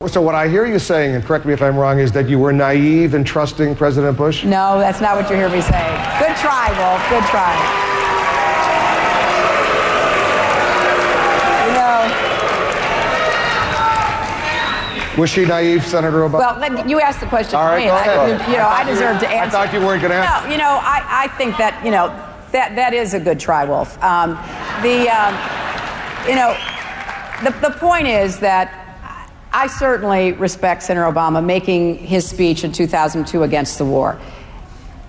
So what I hear you saying, and correct me if I'm wrong, is that you were naive in trusting President Bush? No, that's not what you hear me say. Good try, Wolf. Good try. Was she naive, Senator Obama? Well, you asked the question. All right, to me, go ahead. I deserve to answer. I thought you weren't going to answer. No, I think that, that is a good try, Wolf. The point is that I certainly respect Senator Obama making his speech in 2002 against the war.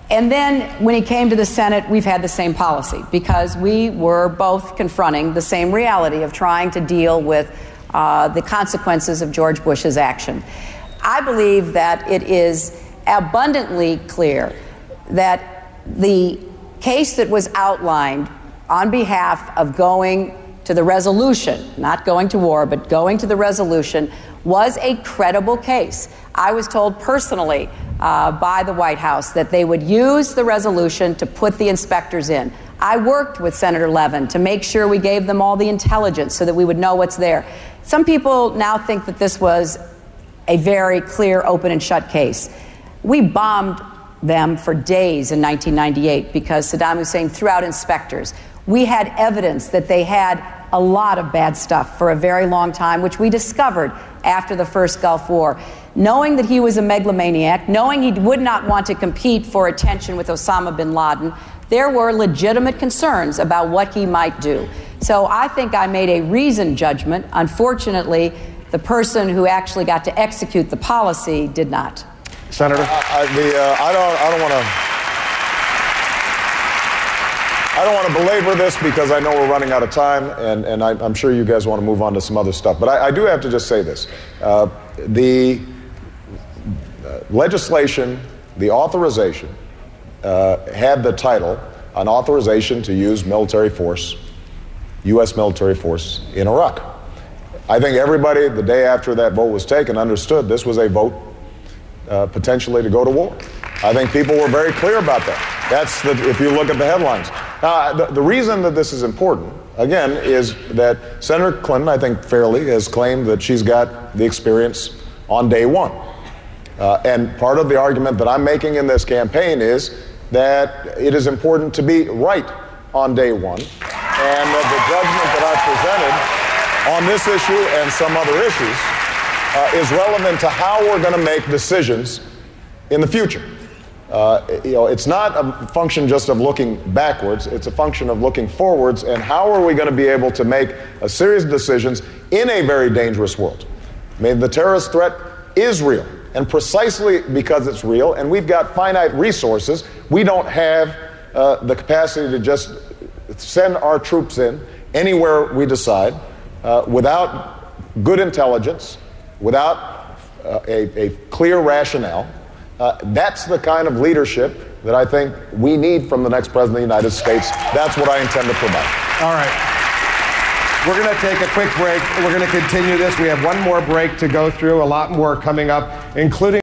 And then when he came to the Senate, we've had the same policy because we were both confronting the same reality of trying to deal with the consequences of George Bush's action. I believe that it is abundantly clear that the case that was outlined on behalf of going to the resolution, not going to war, but going to the resolution, was a credible case. I was told personally by the White House that they would use the resolution to put the inspectors in. I worked with Senator Levin to make sure we gave them all the intelligence so that we would know what's there. Some people now think that this was a very clear, open and shut case. We bombed them for days in 1998 because Saddam Hussein threw out inspectors. We had evidence that they had a lot of bad stuff for a very long time, which we discovered after the first Gulf War. Knowing that he was a megalomaniac, knowing he would not want to compete for attention with Osama bin Laden, there were legitimate concerns about what he might do. So I think I made a reasoned judgment. Unfortunately, the person who actually got to execute the policy did not. Senator? I don't want to belabor this because I know we're running out of time, and I'm sure you guys want to move on to some other stuff. But I do have to just say this. The legislation, the authorization, had the title, an authorization to use military force, U.S. military force in Iraq. I think everybody, the day after that vote was taken, understood this was a vote potentially to go to war. I think people were very clear about that. If you look at the headlines. The reason that this is important, again, is that Senator Clinton, I think fairly, has claimed that she's got the experience on day one. And part of the argument that I'm making in this campaign is that it is important to be right on day one, and that the judgment that I've presented on this issue and some other issues is relevant to how we're going to make decisions in the future. It's not a function just of looking backwards, it's a function of looking forwards, and how are we going to be able to make a series of decisions in a very dangerous world. I mean, the terrorist threat is real, and precisely because it's real, and we've got finite resources, we don't have the capacity to just send our troops in anywhere we decide without good intelligence, without a clear rationale. That's the kind of leadership that I think we need from the next president of the United States. That's what I intend to provide. All right. We're going to take a quick break. We're going to continue this. We have one more break to go through, a lot more coming up, including